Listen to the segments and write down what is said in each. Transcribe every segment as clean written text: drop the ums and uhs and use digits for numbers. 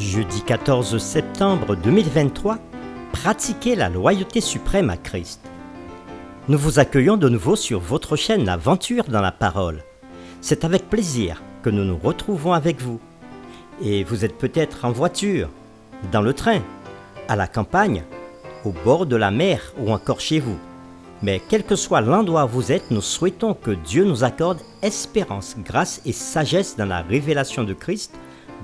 Jeudi 14 septembre 2023, pratiquez la loyauté suprême à Christ. Nous vous accueillons de nouveau sur votre chaîne L'Aventure dans la Parole. C'est avec plaisir que nous nous retrouvons avec vous. Et vous êtes peut-être en voiture, dans le train, à la campagne, au bord de la mer ou encore chez vous. Mais quel que soit l'endroit où vous êtes, nous souhaitons que Dieu nous accorde espérance, grâce et sagesse dans la révélation de Christ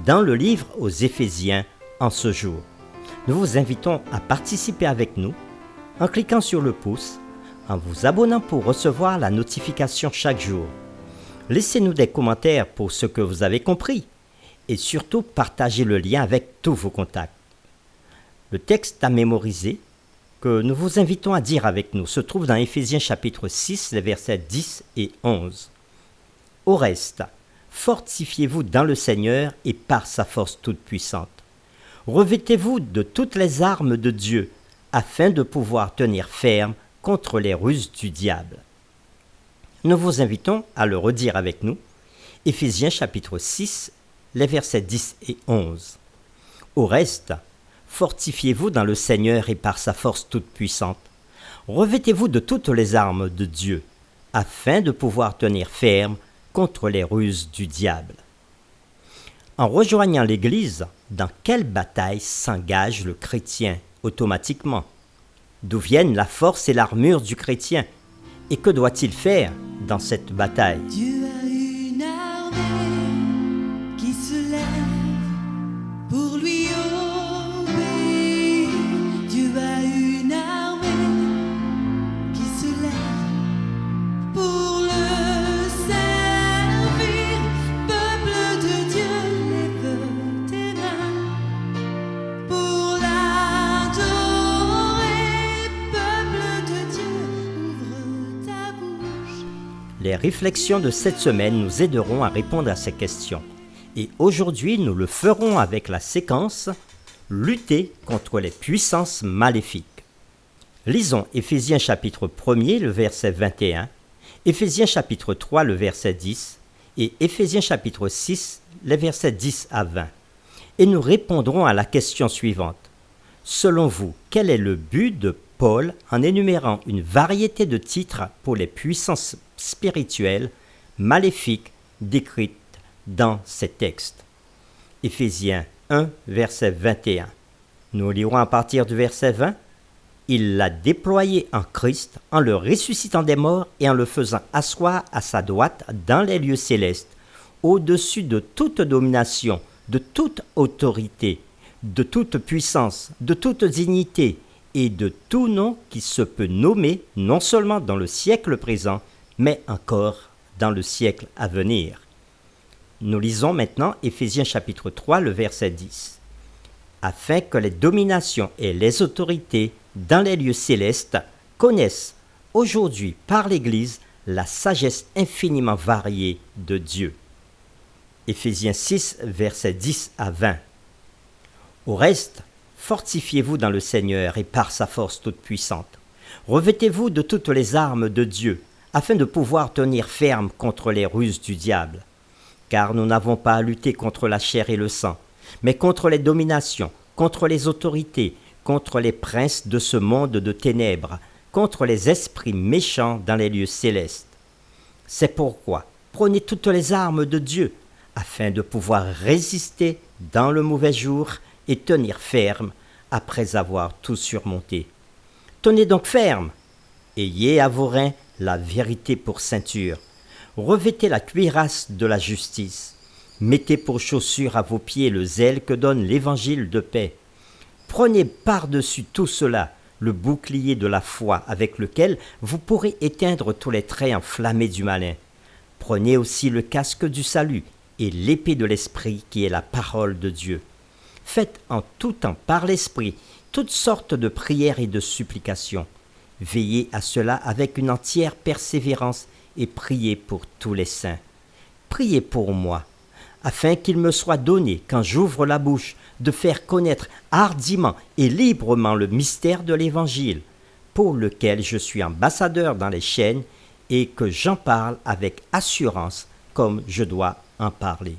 dans le livre aux Éphésiens en ce jour. Nous vous invitons à participer avec nous en cliquant sur le pouce, en vous abonnant pour recevoir la notification chaque jour. Laissez-nous des commentaires pour ce que vous avez compris et surtout partagez le lien avec tous vos contacts. Le texte à mémoriser que nous vous invitons à dire avec nous se trouve dans Éphésiens chapitre 6, les versets 10 et 11. Au reste, fortifiez-vous dans le Seigneur et par sa force toute puissante. Revêtez-vous de toutes les armes de Dieu, afin de pouvoir tenir ferme contre les ruses du diable. Nous vous invitons à le redire avec nous. Éphésiens chapitre 6, les versets 10 et 11. Au reste, fortifiez-vous dans le Seigneur et par sa force toute puissante. Revêtez-vous de toutes les armes de Dieu, afin de pouvoir tenir ferme contre les ruses du diable. En rejoignant l'Église, dans quelle bataille s'engage le chrétien automatiquement? D'où viennent la force et l'armure du chrétien? Et que doit-il faire dans cette bataille? Dieu a une armée qui se lève pour lui obéir. Dieu a une armée qui se lève pour le servir. Peuple de Dieu, lève tes mains pour l'adorer. Peuple de Dieu, ouvre ta bouche. Les réflexions de cette semaine nous aideront à répondre à ces questions. Et aujourd'hui, nous le ferons avec la séquence « Lutter contre les puissances maléfiques ». Lisons Éphésiens chapitre 1er, le verset 21, Éphésiens chapitre 3, le verset 10 et Éphésiens chapitre 6, les versets 10 à 20. Et nous répondrons à la question suivante. Selon vous, quel est le but de Paul en énumérant une variété de titres pour les puissances spirituelles maléfiques décrites dans ces textes? Éphésiens 1, verset 21. Nous lirons à partir du verset 20. Il l'a déployé en Christ en le ressuscitant des morts et en le faisant asseoir à sa droite dans les lieux célestes, au-dessus de toute domination, de toute autorité, de toute puissance, de toute dignité et de tout nom qui se peut nommer non seulement dans le siècle présent, mais encore dans le siècle à venir. Nous lisons maintenant Éphésiens chapitre 3, le verset 10. Afin que les dominations et les autorités dans les lieux célestes connaissent aujourd'hui par l'Église la sagesse infiniment variée de Dieu. Éphésiens 6, versets 10 à 20. Au reste, fortifiez-vous dans le Seigneur et par sa force toute puissante. Revêtez-vous de toutes les armes de Dieu, afin de pouvoir tenir ferme contre les ruses du diable. Car nous n'avons pas à lutter contre la chair et le sang, mais contre les dominations, contre les autorités, contre les princes de ce monde de ténèbres, contre les esprits méchants dans les lieux célestes. C'est pourquoi prenez toutes les armes de Dieu, afin de pouvoir résister dans le mauvais jour et tenir ferme après avoir tout surmonté. Tenez donc ferme, ayez à vos reins la vérité pour ceinture, revêtez la cuirasse de la justice, mettez pour chaussure à vos pieds le zèle que donne l'évangile de paix. Prenez par-dessus tout cela le bouclier de la foi avec lequel vous pourrez éteindre tous les traits enflammés du malin. Prenez aussi le casque du salut et l'épée de l'esprit qui est la parole de Dieu. Faites en tout temps par l'esprit toutes sortes de prières et de supplications. Veillez à cela avec une entière persévérance et priez pour tous les saints. Priez pour moi, afin qu'il me soit donné, quand j'ouvre la bouche, de faire connaître hardiment et librement le mystère de l'Évangile, pour lequel je suis ambassadeur dans les chaînes et que j'en parle avec assurance comme je dois en parler.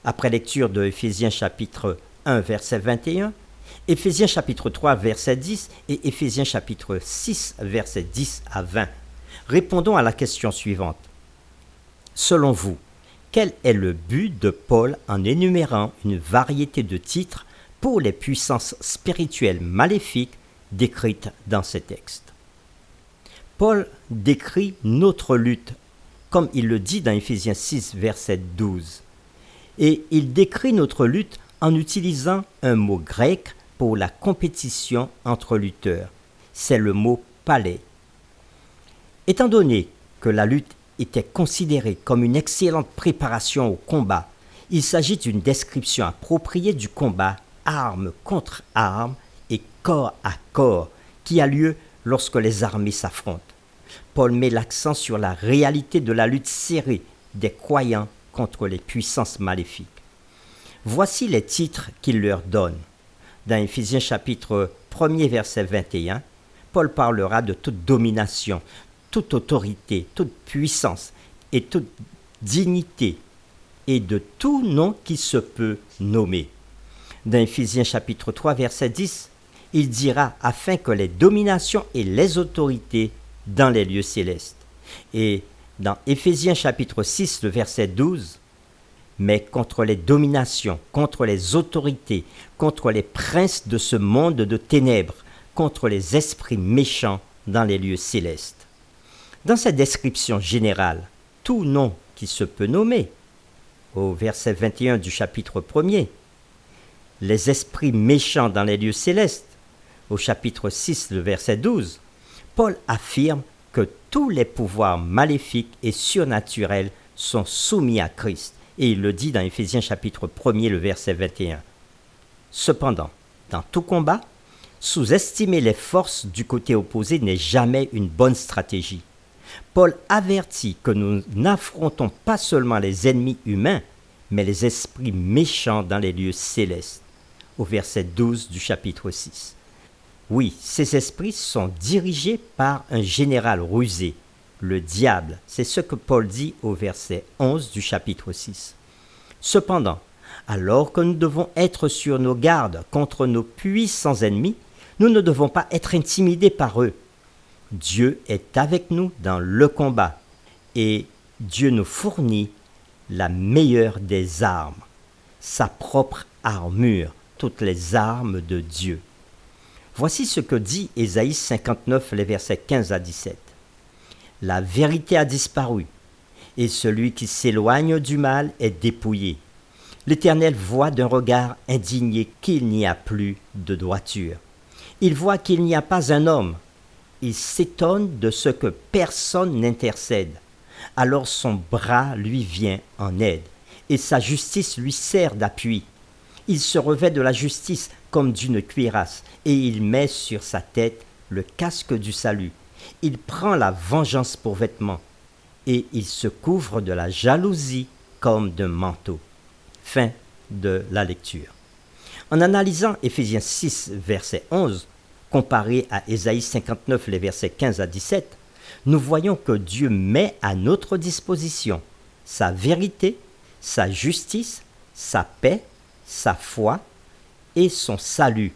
Après lecture de Éphésiens chapitre 1 verset 21, Éphésiens chapitre 3 verset 10 et Éphésiens chapitre 6 verset 10 à 20, répondons à la question suivante. Selon vous, quel est le but de Paul en énumérant une variété de titres pour les puissances spirituelles maléfiques décrites dans ces textes? Paul décrit notre lutte, comme il le dit dans Éphésiens 6, verset 12. Et il décrit notre lutte en utilisant un mot grec pour la compétition entre lutteurs. C'est le mot palais. Étant donné que la lutte était considérée comme une excellente préparation au combat, il s'agit d'une description appropriée du combat arme contre arme et corps à corps qui a lieu lorsque les armées s'affrontent. Paul met l'accent sur la réalité de la lutte serrée des croyants contre les puissances maléfiques. Voici les titres qu'il leur donne. Dans Éphésiens chapitre 1er verset 21, Paul parlera de toute domination, toute autorité, toute puissance et toute dignité et de tout nom qui se peut nommer. Dans Éphésiens chapitre 3 verset 10, il dira afin que les dominations et les autorités dans les lieux célestes. Et dans Éphésiens chapitre 6 le verset 12, mais contre les dominations, contre les autorités, contre les princes de ce monde de ténèbres, contre les esprits méchants dans les lieux célestes. Dans cette description générale, tout nom qui se peut nommer, au verset 21 du chapitre 1er, les esprits méchants dans les lieux célestes, au chapitre 6, le verset 12, Paul affirme que tous les pouvoirs maléfiques et surnaturels sont soumis à Christ, et il le dit dans Éphésiens chapitre 1er, le verset 21. Cependant, dans tout combat, sous-estimer les forces du côté opposé n'est jamais une bonne stratégie. Paul avertit que nous n'affrontons pas seulement les ennemis humains, mais les esprits méchants dans les lieux célestes, au verset 12 du chapitre 6. Oui, ces esprits sont dirigés par un général rusé, le diable. C'est ce que Paul dit au verset 11 du chapitre 6. Cependant, alors que nous devons être sur nos gardes contre nos puissants ennemis, nous ne devons pas être intimidés par eux. Dieu est avec nous dans le combat et Dieu nous fournit la meilleure des armes, sa propre armure, toutes les armes de Dieu. Voici ce que dit Ésaïe 59, les versets 15 à 17. La vérité a disparu, et celui qui s'éloigne du mal est dépouillé. L'Éternel voit d'un regard indigné qu'il n'y a plus de droiture. Il voit qu'il n'y a pas un homme. Il s'étonne de ce que personne n'intercède. Alors son bras lui vient en aide, et sa justice lui sert d'appui. Il se revêt de la justice comme d'une cuirasse, et il met sur sa tête le casque du salut. Il prend la vengeance pour vêtement, et il se couvre de la jalousie comme d'un manteau. Fin de la lecture. En analysant Éphésiens 6, verset 11, comparé à Ésaïe 59, les versets 15 à 17, nous voyons que Dieu met à notre disposition sa vérité, sa justice, sa paix, sa foi et son salut,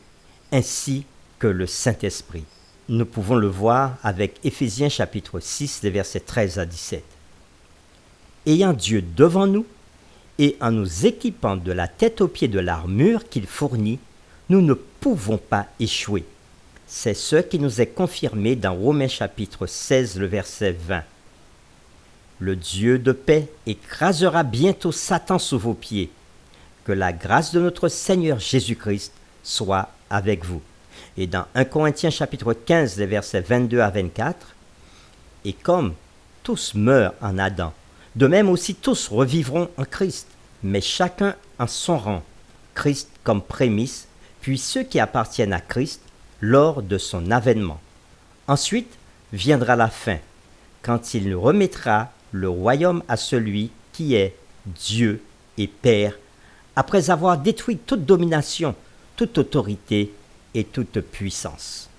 ainsi que le Saint-Esprit. Nous pouvons le voir avec Éphésiens chapitre 6, les versets 13 à 17. Ayant Dieu devant nous et en nous équipant de la tête aux pieds de l'armure qu'il fournit, nous ne pouvons pas échouer. C'est ce qui nous est confirmé dans Romains chapitre 16, le verset 20. Le Dieu de paix écrasera bientôt Satan sous vos pieds. Que la grâce de notre Seigneur Jésus-Christ soit avec vous. Et dans 1 Corinthiens chapitre 15, les versets 22 à 24, et comme tous meurent en Adam, de même aussi tous revivront en Christ, mais chacun en son rang, Christ comme prémisse, puis ceux qui appartiennent à Christ lors de son avènement. Ensuite viendra la fin, quand il remettra le royaume à celui qui est Dieu et Père, après avoir détruit toute domination, toute autorité et toute puissance.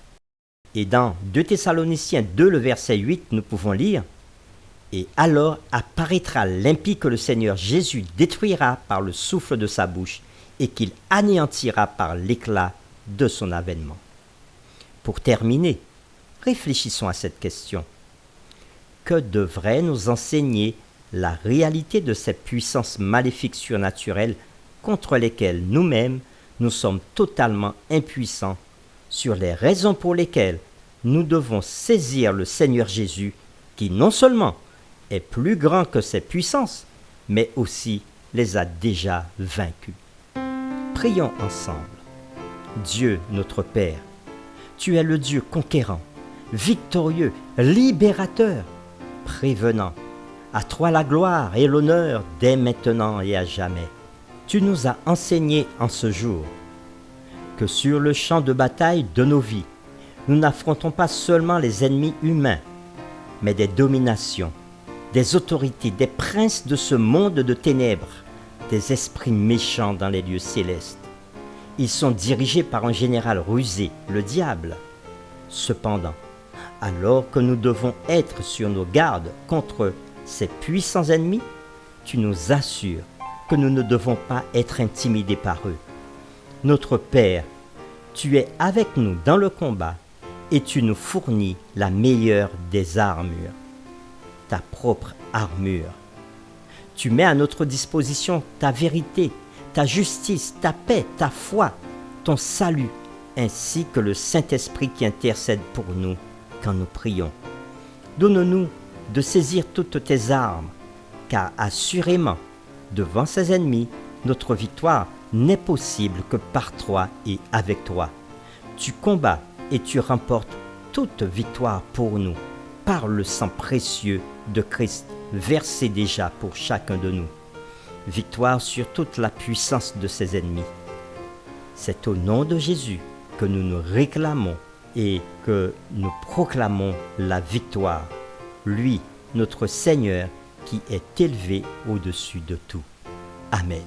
Et dans 2 Thessaloniciens 2, le verset 8, nous pouvons lire « Et alors apparaîtra l'impie que le Seigneur Jésus détruira par le souffle de sa bouche et qu'il anéantira par l'éclat de son avènement. Pour terminer, réfléchissons à cette question. Que devrait nous enseigner la réalité de ces puissances maléfiques surnaturelles contre lesquelles nous-mêmes nous sommes totalement impuissants, sur les raisons pour lesquelles nous devons saisir le Seigneur Jésus qui non seulement est plus grand que ces puissances, mais aussi les a déjà vaincus. Prions ensemble. Dieu notre Père, tu es le Dieu conquérant, victorieux, libérateur, prévenant. À toi la gloire et l'honneur dès maintenant et à jamais. Tu nous as enseigné en ce jour que sur le champ de bataille de nos vies, nous n'affrontons pas seulement les ennemis humains, mais des dominations, des autorités, des princes de ce monde de ténèbres, des esprits méchants dans les lieux célestes. Ils sont dirigés par un général rusé, le diable. Cependant, alors que nous devons être sur nos gardes contre ces puissants ennemis, tu nous assures que nous ne devons pas être intimidés par eux. Notre Père, tu es avec nous dans le combat et tu nous fournis la meilleure des armures, ta propre armure. Tu mets à notre disposition ta vérité, ta justice, ta paix, ta foi, ton salut, ainsi que le Saint-Esprit qui intercède pour nous quand nous prions. Donne-nous de saisir toutes tes armes, car assurément, devant ces ennemis, notre victoire n'est possible que par toi et avec toi. Tu combats et tu remportes toute victoire pour nous, par le sang précieux de Christ versé déjà pour chacun de nous. Victoire sur toute la puissance de ses ennemis. C'est au nom de Jésus que nous nous réclamons et que nous proclamons la victoire. Lui, notre Seigneur, qui est élevé au-dessus de tout. Amen.